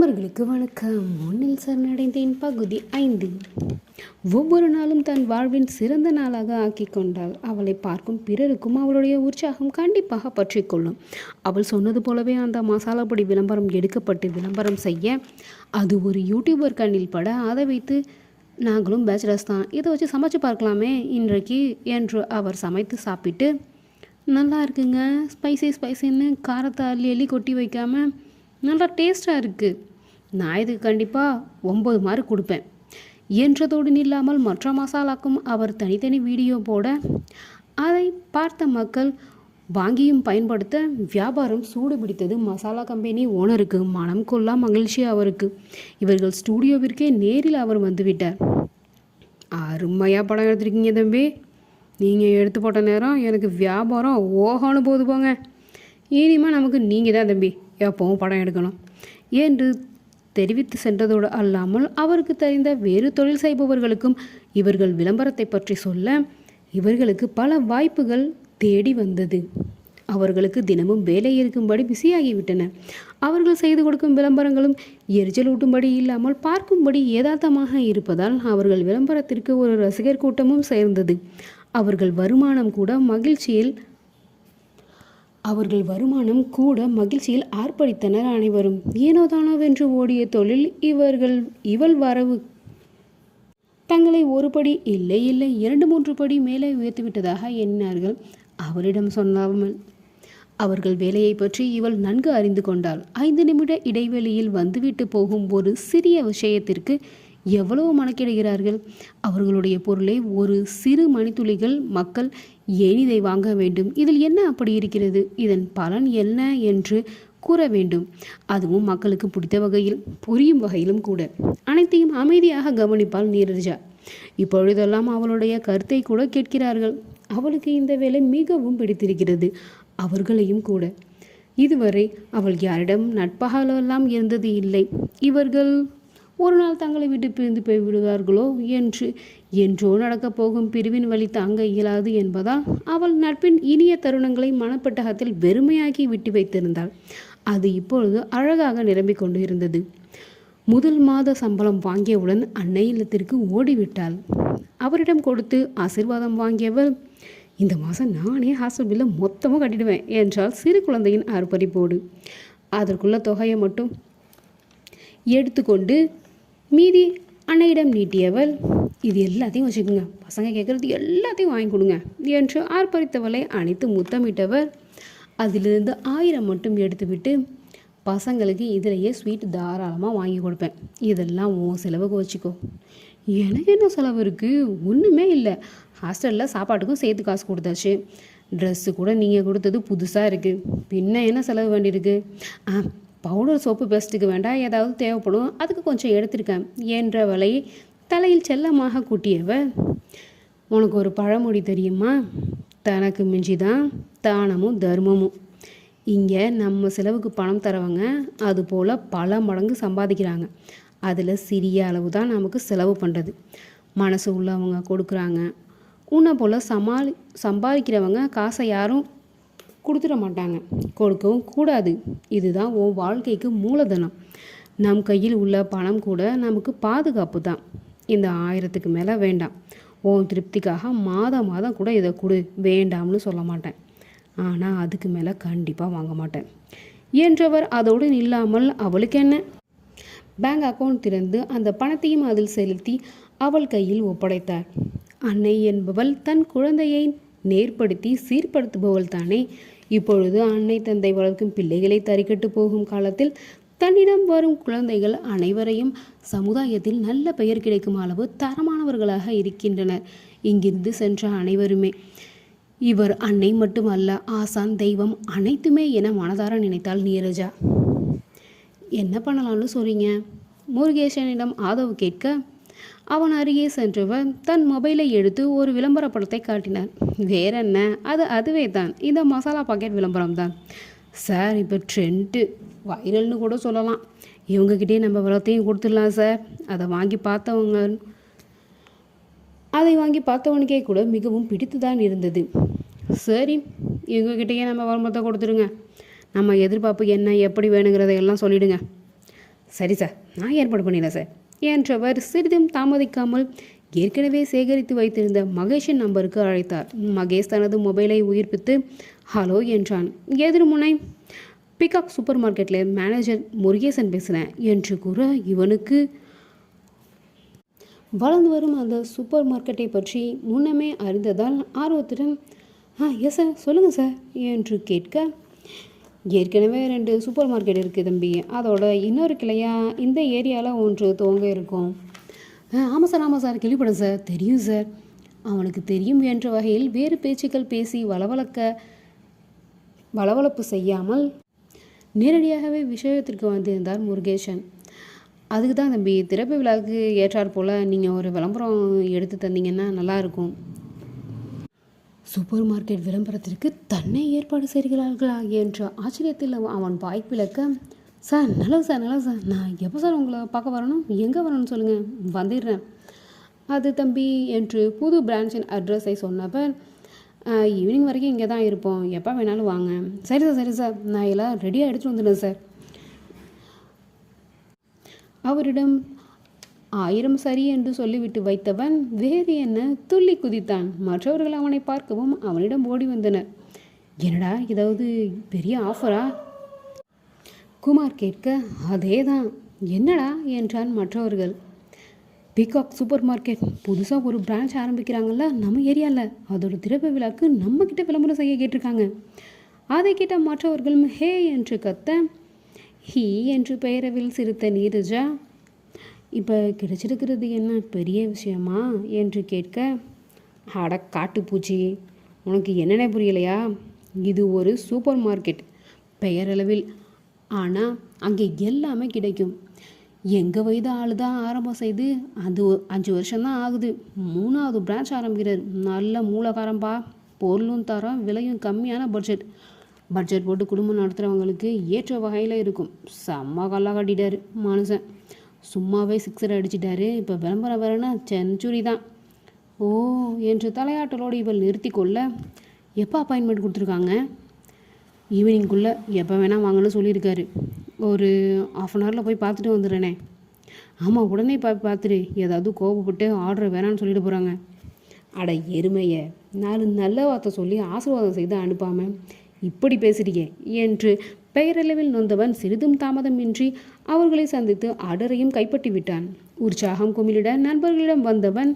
நண்பர்களுக்கு வணக்கம். முன்னில் சரணடைந்தேன் பகுதி 5. ஒவ்வொரு நாளும் தன் வாழ்வின் சிறந்த நாளாக ஆக்கி கொண்டாள். அவளை பார்க்கும் பிறருக்கும் அவளுடைய உற்சாகம் கண்டிப்பாக பற்றி கொள்ளும். அவள் சொன்னது போலவே அந்த மசாலா பொடி விளம்பரம் எடுக்கப்பட்டு விளம்பரம் செய்ய அது ஒரு யூடியூபர் கண்ணில் பட அதை வைத்து நாங்களும் பேச்சுலர்ஸ் தான், இதை வச்சு சமைச்சு பார்க்கலாமே இன்றைக்கு என்று அவர் சமைத்து சாப்பிட்டு, நல்லா இருக்குங்க, ஸ்பைசின்னு காரத்தை அள்ளி கொட்டி வைக்காமல் நல்லா டேஸ்ட்டாக இருக்குது, நான் இதுக்கு கண்டிப்பாக 9 மார்க் கொடுப்பேன் என்றதோடு நில்லாமல் மற்ற மசாலாக்கும் அவர் தனித்தனி வீடியோ போட அதை பார்த்த மக்கள் வாங்கியும் பயன்படுத்த வியாபாரம் சூடு பிடித்தது. மசாலா கம்பெனி ஓனருக்கு மனம் கொள்ளா மகிழ்ச்சி அவருக்கு. இவர்கள் ஸ்டூடியோவிற்கே நேரில் அவர் வந்துவிட்டார். அருமையாக படம் எடுத்துருக்கீங்க தம்பி, நீங்கள் எடுத்து போட்ட நேரம் எனக்கு வியாபாரம் ஓஹானு போது போங்க, இனிமேல் நமக்கு நீங்கள் தான் தம்பி எப்பவும் படம் எடுக்கணும் என்று தெரிவித்து சென்றதோடு அல்லாமல் அவருக்கு தெரிந்த வேறு தொழில் செய்பவர்களுக்கும் இவர்கள் விளம்பரத்தை பற்றி சொல்ல இவர்களுக்கு பல வாய்ப்புகள் தேடி வந்தது. அவர்களுக்கு தினமும் வேலை இருக்கும்படி பிஸியாகிவிட்டன. அவர்கள் செய்து கொடுக்கும் விளம்பரங்களும் எரிச்சல் ஊட்டும்படி இல்லாமல் பார்க்கும்படி யதார்த்தமாக இருப்பதால் அவர்கள் விளம்பரத்திற்கு ஒரு ரசிகர் கூட்டமும் சேர்ந்தது. அவர்கள் வருமானம் கூட மகிழ்ச்சியில் ஆர்ப்பரித்தனர் அனைவரும். ஏனோதானோவென்று ஓடிய தொழில் இவள் வரவு தங்களை ஒரு படி இல்லை 2-3 படி மேலே உயர்த்திவிட்டதாக எண்ணினார்கள். அவரிடம் சொல்லாமல் அவர்கள் வேலையை பற்றி இவள் நன்கு அறிந்து கொண்டாள். 5 நிமிட இடைவெளியில் வந்துவிட்டு போகும் ஒரு சிறிய விஷயத்திற்கு எவ்வளவு மனக்கிடுகிறார்கள். அவர்களுடைய பொருளை ஒரு சிறு மணித்துளிகள் மக்கள் ஏன் இதை வாங்க வேண்டும், இதில் என்ன அப்படி இருக்கிறது, இதன் பலன் என்ன என்று கூற வேண்டும். அதுவும் மக்களுக்கு பிடித்த வகையில், புரியும் வகையிலும் கூட. அனைத்தையும் அமைதியாக கவனிப்பாள் நீரஜா. இப்பொழுதெல்லாம் அவளுடைய கருத்தை கூட கேட்கிறார்கள். அவளுக்கு இந்த வேலை மிகவும் பிடித்திருக்கிறது, அவர்களையும் கூட. இதுவரை அவள் யாரிடம் நட்பாகலாம் இருந்தது இல்லை. இவர்கள் ஒரு நாள் தங்களை விட்டு பிரிந்து போய்விடுவார்களோ என்றோ நடக்கப் போகும் பிரிவின் வழி தாங்க இயலாது என்பதால் அவள் நட்பின் இனிய தருணங்களை மனப்பட்டகத்தில் வெறுமையாக்கி விட்டு வைத்திருந்தாள். அது இப்பொழுது அழகாக நிரம்பிக் கொண்டு இருந்தது. முதல் மாத சம்பளம் வாங்கியவுடன் அன்னை இல்லத்திற்கு ஓடிவிட்டாள். அவரிடம் கொடுத்து ஆசீர்வாதம் வாங்கியவள், இந்த மாதம் நானே ஹாஸ்டல் பில்லை மொத்தமாக கட்டிடுவேன் என்றால் சிறு குழந்தையின் ஆர்ப்பரிப்போடு. அதற்குள்ள தொகையை மட்டும் எடுத்துக்கொண்டு மீதி அன்னையிடம் நீட்டியவள், இது எல்லாத்தையும் வச்சுக்கோங்க, பசங்க கேட்குறது எல்லாத்தையும் வாங்கி கொடுங்க என்று ஆர்ப்பரித்தவளை அனைத்து முத்தமிட்டவர் அதிலிருந்து 1000 மட்டும் எடுத்துவிட்டு, பசங்களுக்கு இதிலேயே ஸ்வீட் தாராளமாக வாங்கி கொடுப்பேன், இதெல்லாம் உன் செலவுக்கு வச்சுக்கோ. எனக்கு என்ன செலவு இருக்குது, ஒன்றுமே இல்லை, ஹாஸ்டலில் சாப்பாட்டுக்கும் சேர்த்து காசு கொடுத்தாச்சு, ட்ரெஸ்ஸு கூட நீங்கள் கொடுத்தது புதுசாக இருக்குது, பின்ன என்ன செலவு வேண்டியிருக்கு, பவுடர் சோப்பு பெஸ்ட்டுக்கு வேண்டாம், ஏதாவது தேவைப்படும், அதுக்கு கொஞ்சம் எடுத்திருக்கேன் என்றவளை தலையில் செல்லமாக கூட்டியவ, உனக்கு ஒரு பழமொழி தெரியுமா, தனக்கு மிஞ்சி தான் தானமும் தர்மமும். இங்கே நம்ம செலவுக்கு பணம் தரவங்க அதுபோல் பல மடங்கு சம்பாதிக்கிறாங்க, அதில் சிறிய அளவு தான் நமக்கு செலவு பண்ணுறது. மனசு உள்ளவங்க கொடுக்குறாங்க, உன்னை போல் சம்பாதிக்கிறவங்க காசை யாரும் கொடுத்துட மாட்டாங்க, கொடுக்கவும் கூடாது. இதுதான் உன் வாழ்க்கைக்கு மூலதனம். நம் கையில் உள்ள பணம் கூட நமக்கு பாதுகாப்பு தான். இந்த 1000க்கு மேலே வேண்டாம், உன் திருப்திக்காக மாதம் கூட இதை கொடு, வேண்டாம்னு சொல்ல மாட்டேன், ஆனால் அதுக்கு மேலே கண்டிப்பாக வாங்க மாட்டேன் என்றவர் அதோடு நில்லாமல் அவளுக்கு என்ன பேங்க் அக்கௌண்ட் திறந்து அந்த பணத்தையும் அதில் செலுத்தி அவள் கையில் ஒப்படைத்தார். அன்னை என்பவள் தன் குழந்தையை நேர்படுத்தி சீர்படுத்துபவள் தானே. இப்பொழுது அன்னை தந்தை வளர்க்கும் பிள்ளைகளை தறிக்கட்டு போகும் காலத்தில் தன்னிடம் வரும் குழந்தைகள் அனைவரையும் சமுதாயத்தில் நல்ல பெயர் கிடைக்கும் அளவு தரமானவர்களாக இருக்கின்றனர். இங்கிருந்து சென்ற அனைவருமே இவர் அன்னை மட்டுமல்ல, ஆசான், தெய்வம் அனைத்துமே என மனதார நினைத்தாள் நீரஜா. என்ன பண்ணலாம்னு சொல்றீங்க, முருகேசனிடம் ஆதவ் கேட்க அவன் அருகே சென்றவர் தன் மொபைலை எடுத்து ஒரு விளம்பர படத்தை காட்டினார். வேற என்ன, அதுவே தான், இந்த மசாலா பாக்கெட் விளம்பரம் தான் சார், இப்போ ட்ரெண்டு வைரல்னு கூட சொல்லலாம், இவங்ககிட்டே நம்ம விளத்தையும் கொடுத்துடலாம் சார். அதை வாங்கி பார்த்தவனுக்கே கூட மிகவும் பிடித்து தான் இருந்தது. சரி, இவங்ககிட்டயே நம்ம விளம்பரத்தை கொடுத்துருங்க, நம்ம எதிர்பார்ப்பு என்ன எப்படி வேணுங்கிறதையெல்லாம் சொல்லிடுங்க. சரி சார், நான் ஏற்பாடு பண்ணிடுறேன் சார் என்றவர் சிறிதும் தாமதிக்காமல் ஏற்கனவே சேகரித்து வைத்திருந்த மகேஷின் நம்பருக்கு அழைத்தார். மகேஷ் தனது மொபைலை உயிர்ப்பித்து ஹலோ என்றான். எதிர்முனை பிகாக் சூப்பர் மார்க்கெட்டில் மேனேஜர் முருகேசன் பேசுகிறேன் என்று கூற இவனுக்கு வளர்ந்து வரும் அந்த சூப்பர் மார்க்கெட்டை பற்றி முன்னமே அறிந்ததால் ஆர்வத்துடன் எஸ் சார் சொல்லுங்கள் சார் என்று கேட்க, ஏற்கனவே 2 சூப்பர் மார்க்கெட் இருக்குது தம்பி, அதோட இன்னொரு கிளையாக இந்த ஏரியாவில் ஒன்று துவங்க இருக்கும். ஆமாம் சார் கேள்விப்படும் சார், தெரியும் சார். அவனுக்கு தெரியும் என்ற வகையில் வேறு பேச்சுக்கள் பேசி வளவளப்பு செய்யாமல் நேரடியாகவே விஷயத்திற்கு வந்திருந்தார் முருகேசன். அதுக்கு தான் தம்பி, திறப்பு விழாவுக்கு ஏற்றாற் போல் நீங்கள் ஒரு விளம்பரம் எடுத்து தந்தீங்கன்னா நல்லாயிருக்கும். சூப்பர் மார்க்கெட் விளம்பரத்திற்கு தன்னை ஏற்பாடு செய்கிறார்களா என்ற ஆச்சரியத்தில் அவன் வாய் பிளக்க, சார் நல்லது சார், நான் எப்போ சார் உங்களை பார்க்க வரணும், எங்கே வரணும்னு சொல்லுங்கள், வந்துடுறேன். அது தம்பி என்று புது பிரான்ச்சின் அட்ரஸை சொன்னவர், ஈவினிங் வரைக்கும் இங்கே தான் இருப்போம், எப்போ வேணாலும் வாங்க. சரி சார் நான் எல்லாம் ரெடியாக எடுத்துகிட்டு வந்துடுறேன் சார். அவரிடம் 1000 சரி என்று சொல்லிவிட்டு வைத்தவன் வேறு என்ன துள்ளி குதித்தான். மற்றவர்கள் அவனை பார்க்கவும் அவனிடம் ஓடி வந்தனர். என்னடா ஏதாவது பெரிய ஆஃபரா? குமார் கேட்க, அதே தான், என்னடா என்றான் மற்றவர்கள். பிகாக் சூப்பர் மார்க்கெட் புதுசாக ஒரு பிரான்ச் ஆரம்பிக்கிறாங்கல்ல நம்ம ஏரியாவில், அதோட திறப்பு விழாக்கு நம்மக்கிட்ட விளம்பரம் செய்ய கேட்டிருக்காங்க. அதை கேட்ட மற்றவர்களும் ஹே என்று கத்த, ஹீ என்று பெயரவில் சிரித்த நீரஜா, இப்போ கிடைச்சிருக்கிறது என்ன பெரிய விஷயமா என்று கேட்க, அட காட்டுப்பூச்சி, உனக்கு என்னென்ன புரியலையா? இது ஒரு சூப்பர் மார்க்கெட் பெயரளவில், ஆனால் அங்கே எல்லாமே கிடைக்கும். எங்கள் வயது ஆள் தான் ஆரம்பம் செய்து அது 5 வருஷம்தான் ஆகுது. 3வது பிரான்ச் ஆரம்பிக்கிறார். நல்ல மூலகாரம்பா, பொருளும் தரம், விலையும் கம்மியான பட்ஜெட் போட்டு குடும்பம் நடத்துகிறவங்களுக்கு ஏற்ற வகையில் இருக்கும். செம்ம கல்லா கட்டிட்டார் மனுஷன், சும்மாவே 6 அடிச்சிட்டாரு. இப்போ விளம்பரம் வரேன்னா செஞ்சுரி தான். ஓ என்று தலையாட்டலோடு இவள் நிறுத்தி கொள்ள, எப்போ அப்பாயின்மெண்ட் கொடுத்துருக்காங்க? ஈவினிங்குள்ளே எப்போ வேணால் வாங்கன்னு சொல்லியிருக்காரு. ஒரு 1/2 hourல போய் பார்த்துட்டு வந்துடுறேனே. ஆமாம், உடனே பார்த்துட்டு ஏதாவது கோபப்பட்டு ஆர்டர் வேணான்னு சொல்லிட்டு போகிறாங்க. அட எருமையை, 4 நல்ல வார்த்தை சொல்லி ஆசீர்வாதம் செய்து அனுப்பாமல் இப்படி பேசுறீங்க என்று பெயரளவில் நொந்தவன் சிறிதும் தாமதமின்றி அவர்களை சந்தித்து ஆர்டரையும் கைப்பற்றி விட்டான். உற்சாகம் குமிழிட நண்பர்களிடம் வந்தவன்,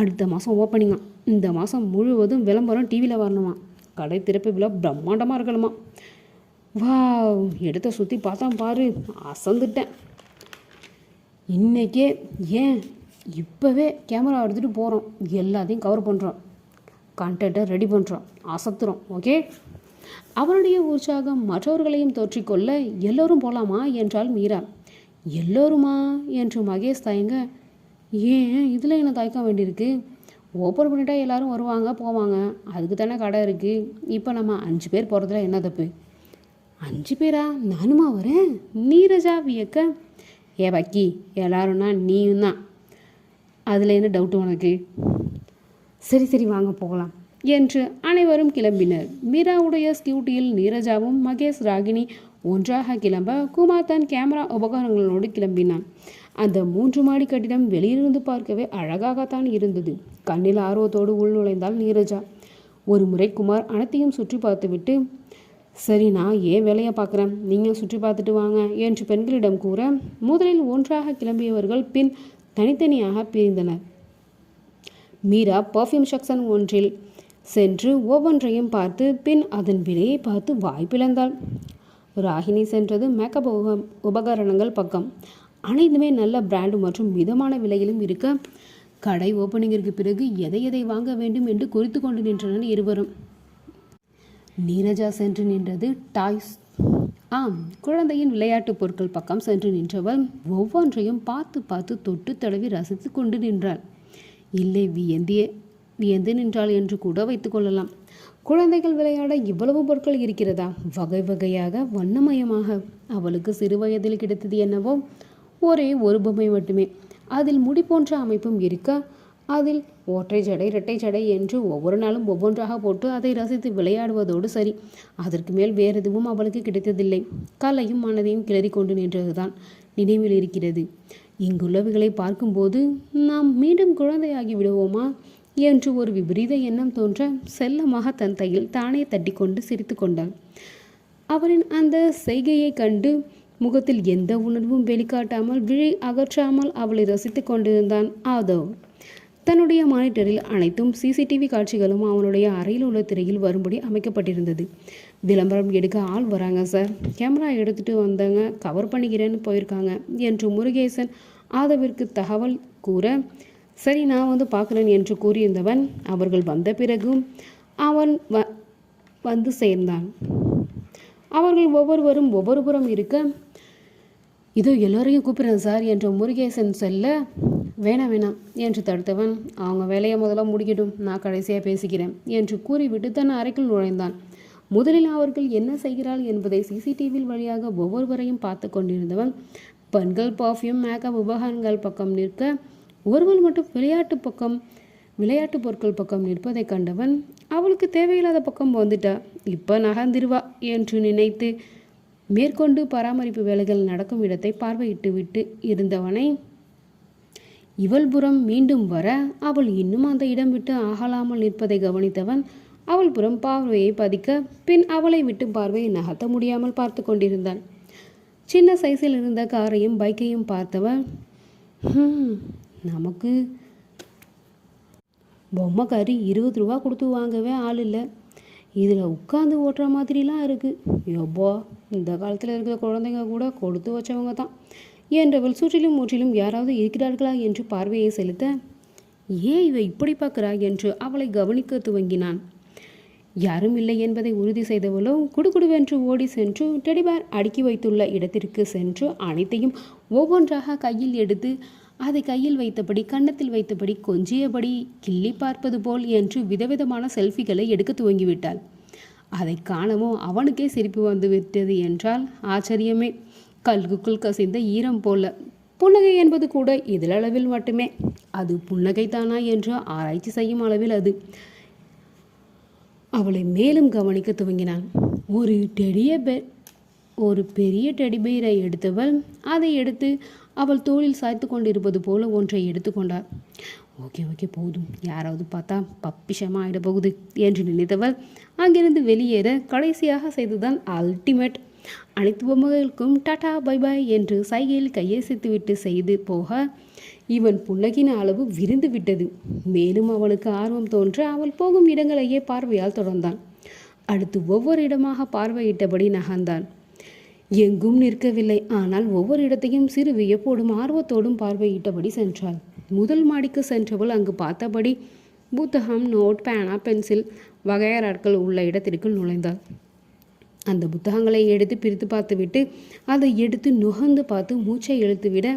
அடுத்த மாதம் ஓப்பனிங்கா, இந்த மாதம் முழுவதும் விளம்பரம் டிவியில் வரணுமா, கடை திறப்பு விழா பிரம்மாண்டமாக இருக்கணுமா. வா, இடத்த சுற்றி பார்த்தா பாரு, அசந்துட்டேன். இன்றைக்கே ஏன் இப்போவே கேமரா எடுத்துகிட்டு போகிறோம், எல்லாத்தையும் கவர் பண்ணுறோம், கண்டென்ட்டை ரெடி பண்ணுறோம், அசத்துறோம். ஓகே? அவனுடைய உற்சாகம் மற்றவர்களையும் தோற்றிக்கொள்ள, எல்லோரும் போகலாமா என்றால் மீரா. எல்லோருமா என்று மகேஷ் தயங்க, ஏன் இதில் என்ன தயக்க வேண்டியிருக்கு? ஓப்பன் பண்ணிட்டா எல்லோரும் வருவாங்க போவாங்க, அதுக்கு தானே கடை இருக்குது. இப்போ நம்ம 5 பேர் போகிறதுல என்ன தப்பு? 5 பேரா? நானுமா வரேன்? நீரஜா வியக்க, ஏ பக்கி, எல்லாரும்னா நீயும் தான், அதில் என்ன டவுட்டு உனக்கு? சரி வாங்க போகலாம் என்று அனைவரும் கிளம்பினர். மீராவுடைய ஸ்கூட்டியில் நீரஜாவும் மகேஷ் ராகினி ஒன்றாக கிளம்ப, குமார் தன் கேமரா உபகரணங்களோடு கிளம்பினான். அந்த 3 மாடி கட்டிடம் வெளியிலிருந்து பார்க்கவே அழகாகத்தான் இருந்தது. கண்ணில் ஆர்வத்தோடு உள்நுழைந்தாள் நீரஜா. ஒரு முறை குமார் அனைத்தையும் சுற்றி பார்த்துவிட்டு, சரி நான் ஏன் வேலையை பார்க்குறேன், நீங்கள் சுற்றி பார்த்துட்டு வாங்க என்று பெண்களிடம் கூற, முதலில் ஒன்றாக கிளம்பியவர்கள் பின் தனித்தனியாக பிரிந்தனர். மீரா பர்ஃப்யூம் செக்ஷன் ஒன்றில் சென்று ஒவ்வொன்றையும் பார்த்து பின் அதன் விலையை பார்த்து வாய்ப்பிழந்தாள். ராகினி சென்றது மேக்கப் உபகரணங்கள் பக்கம். அனைத்துமே நல்ல பிராண்டு மற்றும் மிதமான விலையிலும் இருக்க, கடை ஓப்பனிங்கிற்கு பிறகு எதை வாங்க வேண்டும் என்று குறித்து கொண்டு நின்றனர் இருவரும். நீரஜா சென்று நின்றது டாய்ஸ், குழந்தையின் விளையாட்டு பொருட்கள் பக்கம் சென்று நின்றவள் ஒவ்வொன்றையும் பார்த்து தொட்டு தடவி ரசித்து கொண்டு நின்றாள். இல்லை, வியந்து நின்றாள் என்று கூட வைத்து கொள்ளலாம். குழந்தைகள் விளையாட இவ்வளவு பொருட்கள் இருக்கிறதா? வகை வகையாக வண்ணமயமாக. அவளுக்கு சிறு வயதில் கிடைத்தது என்னவோ ஒரே ஒரு பொம்மை மட்டுமே. அதில் முடி போன்ற அமைப்பும் இருக்க, அதில் ஒற்றை ஜடை இரட்டை ஜடை என்று ஒவ்வொரு நாளும் ஒவ்வொன்றாக போட்டு அதை ரசித்து விளையாடுவதோடு சரி. அதற்கு மேல் வேறு எதுவும் அவளுக்கு கிடைத்ததில்லை. கலையும் மனதையும் கிளறி கொண்டு நின்றதுதான் நினைவில் இருக்கிறது. இங்குள்ளவைகளை பார்க்கும்போது நாம் மீண்டும் குழந்தையாகி விடுவோமா என்று ஒரு விபரீத எண்ணம் தோன்ற செல்லமாக தன் தையில் தானே தட்டி கொண்டு சிரித்து கொண்டாள். அவரின் அந்த செய்கையை கண்டு முகத்தில் எந்த உணர்வும் வெளிக்காட்டாமல் விழி அகற்றாமல் அவளை ரசித்து கொண்டிருந்தான் ஆதவ். தன்னுடைய மானிட்டரில் அனைத்தும் சிசிடிவி காட்சிகளும் அவனுடைய அறையில் உள்ள திரையில் வரும்படி அமைக்கப்பட்டிருந்தது. விளம்பரம் எடுக்க ஆள் வராங்க சார், கேமரா எடுத்துட்டு வந்தாங்க, கவர் பண்ணிக்கிறேன்னு போயிருக்காங்க என்று முருகேசன் ஆதவிற்கு தகவல் கூற, சரி நான் வந்து பார்க்குறேன் என்று கூறியிருந்தவன் அவர்கள் வந்த பிறகும் அவன் வந்து சேர்ந்தான். அவர்கள் ஒவ்வொருவரும் ஒவ்வொரு புறம் இருக்க, இதோ எல்லோரையும் கூப்பிடுறேன் சார் என்று முருகேசன் செல்ல, வேணாம் என்று தடுத்தவன், அவங்க வேலையை முதல்ல முடிக்கட்டும், நான் கடைசியாக பேசிக்கிறேன் என்று கூறிவிட்டு தன் அறைக்குள் நுழைந்தான். முதலில் அவர்கள் என்ன செய்கிறாள் என்பதை சிசிடிவியில் வழியாக ஒவ்வொருவரையும் பார்த்து கொண்டிருந்தவன் பெண்கள் பர்ஃப்யூம் மேக்கப் உபகரணங்கள் பக்கம் நிற்க, ஒருவள் மட்டும் விளையாட்டு பொருட்கள் பக்கம் நிற்பதை கண்டவன் அவளுக்கு தேவையில்லாத பக்கம் வந்துட்டா, இப்போ நகர்ந்திருவா என்று நினைத்து மேற்கொண்டு பராமரிப்பு வேலைகள் நடக்கும் இடத்தை பார்வையிட்டு விட்டு இருந்தவனை இவள் புறம் மீண்டும் வர, அவள் இன்னும் அந்த இடம் விட்டு ஆகலாமல் நிற்பதை கவனித்தவன் அவள் புறம் பார்வையை பதிக்க, பின் அவளை விட்டு பார்வையை நகர்த்த முடியாமல் பார்த்து கொண்டிருந்தான். சின்ன சைஸில் இருந்த காரையும் பைக்கையும் பார்த்தவன், நமக்கு பொம்மை கறி 20 ரூபா கொடுத்து வாங்கவே ஆள் இல்லை, இதில் உட்காந்து ஓட்டுற மாதிரிலாம் இருக்குது, எப்போ இந்த காலத்தில் இருக்கிற குழந்தைங்க கூட கொடுத்து வச்சவங்க தான் என்றவள் சுற்றிலும் முற்றிலும் யாராவது இருக்கிறார்களா என்று பார்வையை செலுத்த, ஏன் இவ இப்படி பார்க்குறா என்று அவளை கவனிக்க துவங்கினான். யாரும் இல்லை என்பதை உறுதி செய்தவளோ குடுகுடுவென்று ஓடி சென்று டெடிபேர் அடுக்கி வைத்துள்ள இடத்திற்கு சென்று அனைத்தையும் ஒவ்வொன்றாக கையில் எடுத்து அதை கையில் வைத்தபடி கன்னத்தில் வைத்தபடி கொஞ்சியபடி கிள்ளி பார்ப்பது போல் என்று விதவிதமான செல்ஃபிகளை எடுக்க துவங்கிவிட்டாள். அதை காணவும் அவனுக்கே சிரிப்பு வந்து விட்டது என்றால் ஆச்சரியமே. கல்குக்குள் கசிந்த ஈரம் போல. புன்னகை என்பது கூட இதழளவில் மட்டுமே. அது புன்னகைத்தானா என்று ஆராய்ச்சி செய்யும் அளவில் அது. அவளை மேலும் கவனிக்க துவங்கினான். ஒரு பெரிய டெடிபேரை எடுத்தவள் அதை எடுத்து அவள் தோளில் சாய்த்து கொண்டிருப்பது போல ஒன்றை எடுத்துக்கொண்டார். ஓகே போதும், யாராவது பார்த்தா பப்பிஷமாக ஆகிட போகுது என்று நினைத்தவள் அங்கிருந்து வெளியேற கடைசியாக செய்துதான் அல்டிமேட். அனைத்து பொம்மைகளுக்கும் டாடா பை பாய் என்று சைகையில் கையசைத்துவிட்டு செய்து போக இவன் புன்னகின அளவு விருந்து விட்டது. மேலும் அவனுக்கு ஆர்வம் தோன்ற அவள் போகும் இடங்களையே பார்வையால் தொடர்ந்தான். அடுத்து ஒவ்வொரு இடமாக பார்வையிட்டபடி நகர்ந்தான். எங்கும் நிற்கவில்லை. ஆனால் ஒவ்வொரு இடத்தையும் சிறு வியப்போடும் ஆர்வத்தோடும் பார்வையிட்டபடி சென்றாள். முதல் மாடிக்கு சென்றவள் அங்கு பார்த்தபடி புத்தகம், நோட், பேனா, பென்சில் வகையறாட்கள் உள்ள இடத்திற்குள் நுழைந்தாள். அந்த புத்தகங்களை எடுத்து பிரித்து பார்த்துவிட்டு அதை எடுத்து நுகர்ந்து பார்த்து மூச்சை இழுத்துவிட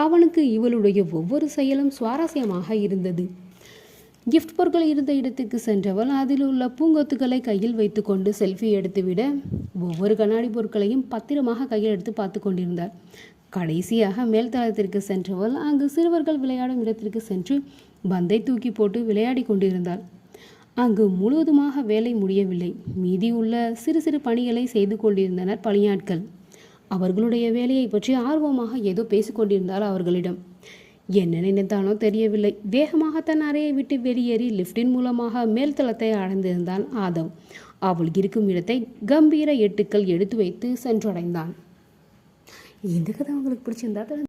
அவனுக்கு இவளுடைய ஒவ்வொரு செயலும் சுவாரஸ்யமாக இருந்தது. கிஃப்ட் பொருட்கள் இருந்த இடத்துக்கு சென்றவள் அதில் உள்ள பூங்கொத்துக்களை கையில் வைத்து கொண்டு செல்ஃபி எடுத்துவிட ஒவ்வொரு கண்ணாடி பொருட்களையும் பத்திரமாக கையில் எடுத்து பார்த்து கொண்டிருந்தாள். கடைசியாக மேல்தளத்திற்கு சென்றவள் அங்கு சிறுவர்கள் விளையாடும் இடத்திற்கு சென்று பந்தை தூக்கி போட்டு விளையாடி கொண்டிருந்தாள். அங்கு முழுவதுமாக வேலை முடியவில்லை. மீதி உள்ள சிறு சிறு பணிகளை செய்து கொண்டிருந்தனர் பணியாட்கள். அவர்களுடைய வேலையை பற்றி ஆர்வமாக ஏதோ பேசிக்கொண்டிருந்தாள் அவர்களிடம். என்ன நினைத்தானோ தெரியவில்லை. வேகமாக தன் அறையை விட்டு வெளியேறி லிஃப்டின் மூலமாக மேல்தளத்தை அடைந்திருந்தான் ஆதவ். அவள் இருக்கும் இடத்தை கம்பீர எட்டுக்கள் எடுத்து வைத்து சென்றடைந்தான். இந்த கதை உங்களுக்கு பிடிச்சிருந்தா